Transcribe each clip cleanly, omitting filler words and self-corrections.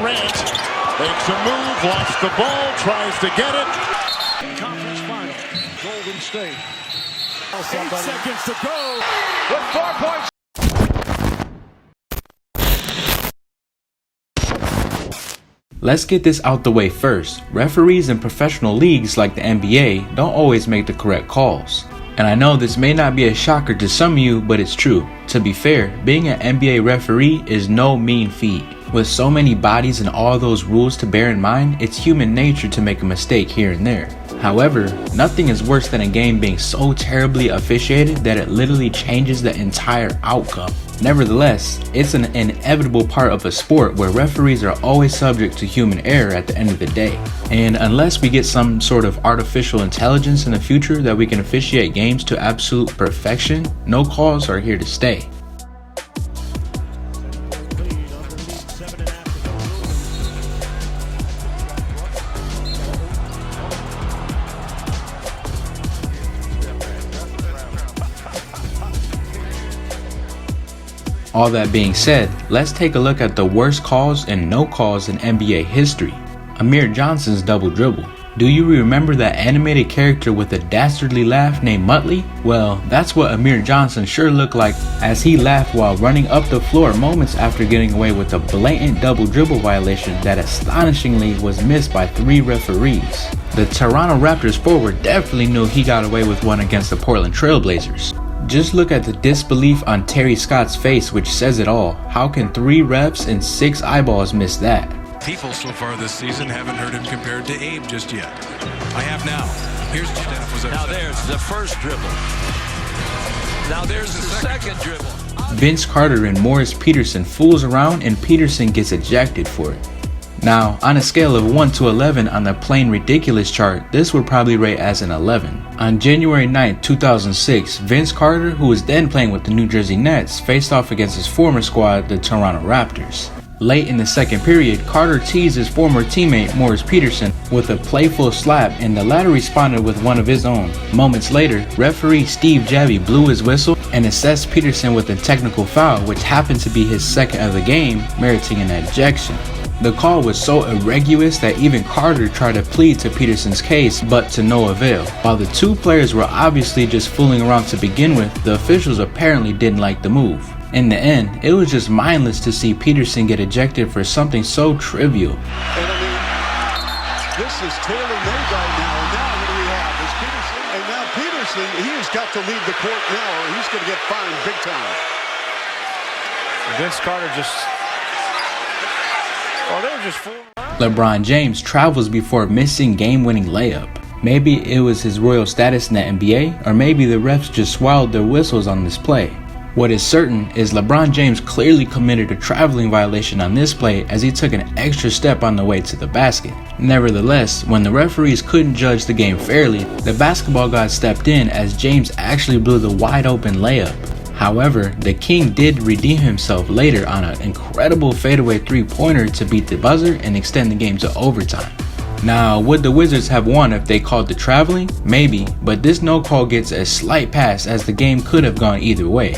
Durant makes a move, lost the ball, tries to get it. Conference final, Golden State. 8 seconds to go with 4 points. Let's get this out the way first. Referees in professional leagues like the NBA don't always make the correct calls. And I know this may not be a shocker to some of you, but it's true. To be fair, being an NBA referee is no mean feat. With so many bodies and all those rules to bear in mind, it's human nature to make a mistake here and there. However, nothing is worse than a game being so terribly officiated that it literally changes the entire outcome. Nevertheless, it's an inevitable part of a sport where referees are always subject to human error at the end of the day. And unless we get some sort of artificial intelligence in the future that we can officiate games to absolute perfection, no calls are here to stay. All that being said, let's take a look at the worst calls and no calls in NBA history. Amir Johnsons' double dribble. Do you remember that animated character with a dastardly laugh named Muttley? Well, that's what Amir Johnson sure looked like as he laughed while running up the floor moments after getting away with a blatant double dribble violation that astonishingly was missed by 3 referees. The Toronto Raptors forward definitely knew he got away with one against the Portland Trail Blazers. Just look at the disbelief on Terry Scott's face, which says it all. How can 3 refs and 6 eyeballs miss that? People so far this season haven't heard him compared to Abe just yet. I have now. Here's now there's the first dribble. Now there's the second dribble. Vince Carter and Morris Peterson fools around and Peterson gets ejected for it. Now, on a scale of 1 to 11 on the plain ridiculous chart, this would probably rate as an 11. On January 9, 2006, Vince Carter, who was then playing with the New Jersey Nets, faced off against his former squad, the Toronto Raptors. Late in the second period, Carter teased his former teammate Morris Peterson with a playful slap and the latter responded with one of his own. Moments later, referee Steve Javie blew his whistle and assessed Peterson with a technical foul, which happened to be his second of the game, meriting an ejection. The call was so irregulous that even Carter tried to plead to Peterson's case, but to no avail. While the 2 players were obviously just fooling around to begin with, the officials apparently didn't like the move. In the end, it was just mindless to see Peterson get ejected for something so trivial. And I mean, this is tailor-made right now. And now what do we have? It's Peterson. And now Peterson, he has got to leave the court now or he's going to get fined big time. Vince Carter just... Oh, they were just fooling around. LeBron James travels before missing game-winning layup. Maybe it was his royal status in the NBA, or maybe the refs just swallowed their whistles on this play. What is certain is LeBron James clearly committed a traveling violation on this play as he took an extra step on the way to the basket. Nevertheless, when the referees couldn't judge the game fairly, the basketball gods stepped in as James actually blew the wide open layup. However, the King did redeem himself later on an incredible fadeaway 3-pointer to beat the buzzer and extend the game to overtime. Now, would the Wizards have won if they called the traveling? Maybe, but this no call gets a slight pass as the game could have gone either way.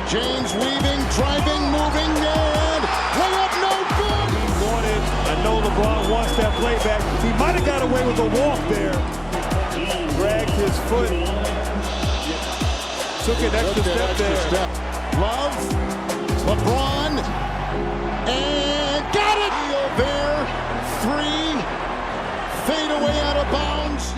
James weaving, driving, moving, and layup no good. He wanted, I know LeBron wants that playback. He might have got away with a walk there. Dragged his foot. Took an extra step there. Love, LeBron, and got it! There, 3, fade away out of bounds.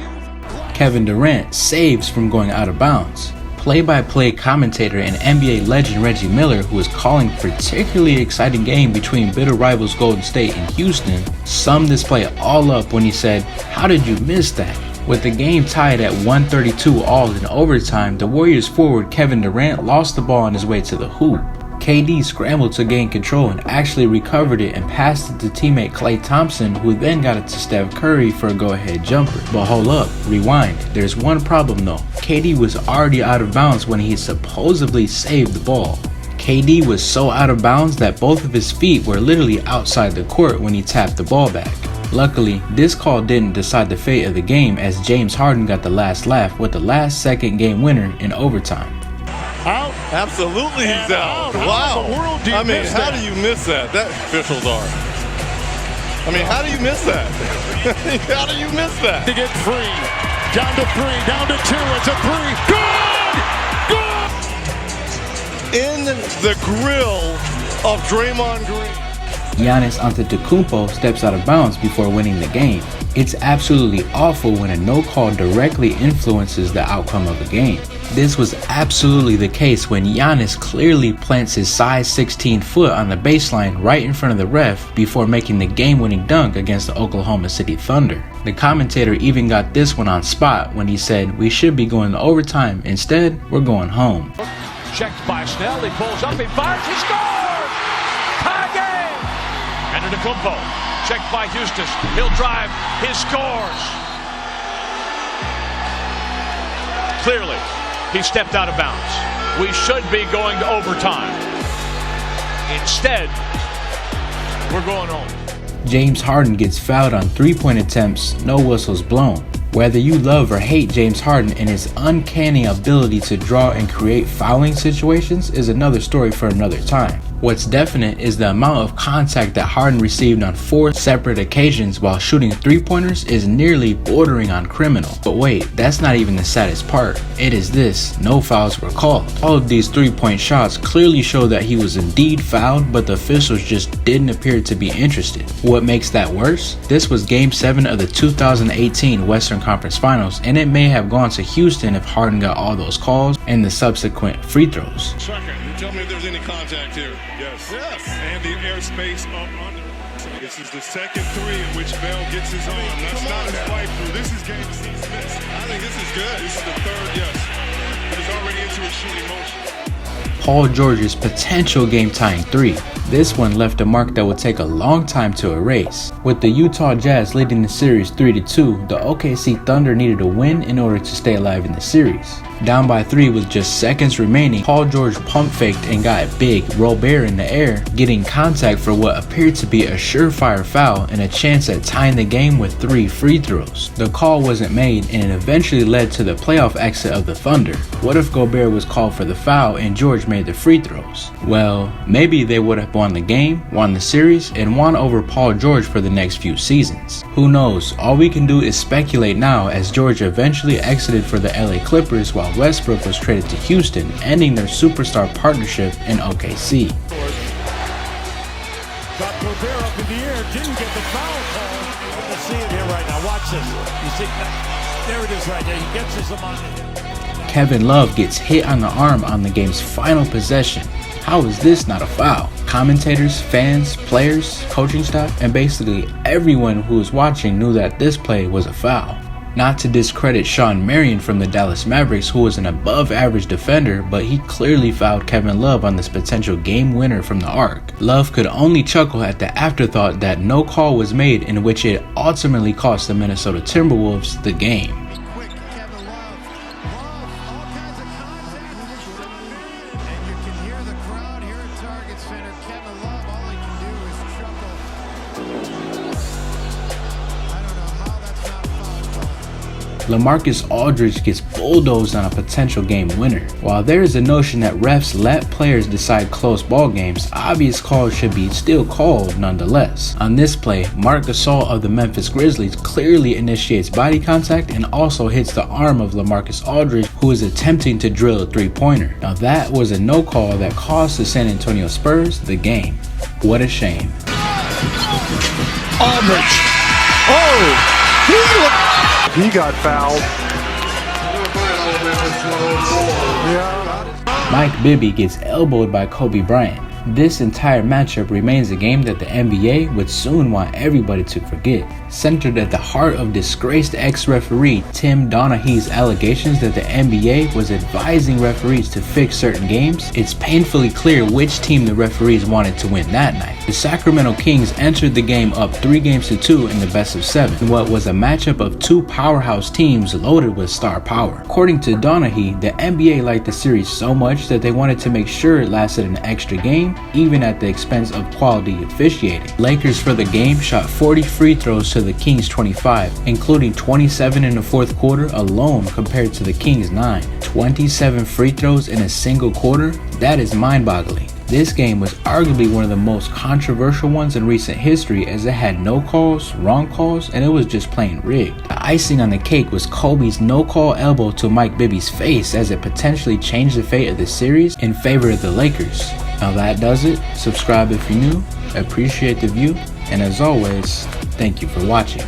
Kevin Durant saves from going out of bounds. Play-by-play commentator and NBA legend Reggie Miller, who was calling a particularly exciting game between bitter rivals Golden State and Houston, summed this play all up when he said, "How did you miss that?" With the game tied at 132 all in overtime, the Warriors forward Kevin Durant lost the ball on his way to the hoop. KD scrambled to gain control and actually recovered it and passed it to teammate Klay Thompson, who then got it to Steph Curry for a go-ahead jumper. But hold up, rewind. There's one problem though. KD was already out of bounds when he supposedly saved the ball. KD was so out of bounds that both of his feet were literally outside the court when he tapped the ball back. Luckily, this call didn't decide the fate of the game as James Harden got the last laugh with the last-second game winner in overtime. Out? Absolutely he's out. Wow. How in the world do you I mean, miss how that? do you miss that? That officials are. I mean, how do you miss that? How do you miss that? To get free. Down to 3, down to 2, it's a 3. Good! Good! In the grill of Draymond Green. Giannis Antetokounmpo steps out of bounds before winning the game. It's absolutely awful when a no call directly influences the outcome of a game. This was absolutely the case when Giannis clearly plants his size 16 foot on the baseline right in front of the ref before making the game-winning dunk against the Oklahoma City Thunder. The commentator even got this one on spot when he said, "We should be going to overtime. Instead, we're going home." Checked by Snell. He pulls up. He fires. He scores! Tie game! Antetokounmpo. Checked by Houston. He'll drive. He scores. Clearly, he stepped out of bounds. We should be going to overtime. Instead, we're going home. James Harden gets fouled on 3-point attempts, no whistles blown. Whether you love or hate James Harden and his uncanny ability to draw and create fouling situations is another story for another time. What's definite is the amount of contact that Harden received on 4 separate occasions while shooting 3-pointers is nearly bordering on criminal. But wait, that's not even the saddest part. It is this: no fouls were called. All of these 3-point shots clearly show that he was indeed fouled, but the officials just didn't appear to be interested. What makes that worse? This was Game 7 of the 2018 Western Conference Finals, and it may have gone to Houston if Harden got all those calls and the subsequent free throws. Second, tell me if there's any contact here. Yes. And the airspace up under. This is the second 3 in which Bell gets his arm. That's not a swipe through. This is game 6 miss. I think this is good. This is the third, yes. He's already into his shooting motion. Paul George's potential game-tying 3. This one left a mark that would take a long time to erase. With the Utah Jazz leading the series 3-2, the OKC Thunder needed a win in order to stay alive in the series. Down by 3 with just seconds remaining, Paul George pump faked and got big Robert in the air, getting contact for what appeared to be a surefire foul and a chance at tying the game with 3 free throws. The call wasn't made and it eventually led to the playoff exit of the Thunder. What if Gobert was called for the foul and George made the free throws? Well, maybe they would have won the game, won the series, and won over Paul George for the next few seasons. Who knows? All we can do is speculate now, as George eventually exited for the LA Clippers while Westbrook was traded to Houston, ending their superstar partnership in OKC. Got Gobert up in the air, didn't get the foul call. We'll see it here right now. Watch this. You see, there it is right there. He gets his on it. Kevin Love gets hit on the arm on the game's final possession. How is this not a foul? Commentators, fans, players, coaching staff, and basically everyone who was watching knew that this play was a foul. Not to discredit Sean Marion from the Dallas Mavericks, who was an above-average defender, but he clearly fouled Kevin Love on this potential game winner from the arc. Love could only chuckle at the afterthought that no call was made, in which it ultimately cost the Minnesota Timberwolves the game. LaMarcus Aldridge gets bulldozed on a potential game winner. While there is a notion that refs let players decide close ball games, obvious calls should be still called nonetheless. On this play, Marc Gasol of the Memphis Grizzlies clearly initiates body contact and also hits the arm of LaMarcus Aldridge, who is attempting to drill a 3-pointer. Now that was a no call that cost the San Antonio Spurs the game. What a shame. Aldridge. He got fouled. Mike Bibby gets elbowed by Kobe Bryant. This entire matchup remains a game that the NBA would soon want everybody to forget. Centered at the heart of disgraced ex-referee Tim Donaghy's allegations that the NBA was advising referees to fix certain games, it's painfully clear which team the referees wanted to win that night. The Sacramento Kings entered the game up 3-2 in the best of 7, in what was a matchup of 2 powerhouse teams loaded with star power. According to Donaghy, the NBA liked the series so much that they wanted to make sure it lasted an extra game, even at the expense of quality officiating. Lakers for the game shot 40 free throws to the Kings 25, including 27 in the fourth quarter alone compared to the Kings 9. 27 free throws in a single quarter? That is mind-boggling. This game was arguably one of the most controversial ones in recent history, as it had no calls, wrong calls, and it was just plain rigged. The icing on the cake was Kobe's no-call elbow to Mike Bibby's face, as it potentially changed the fate of the series in favor of the Lakers. Now that does it. Subscribe if you're new, appreciate the view, and as always, thank you for watching.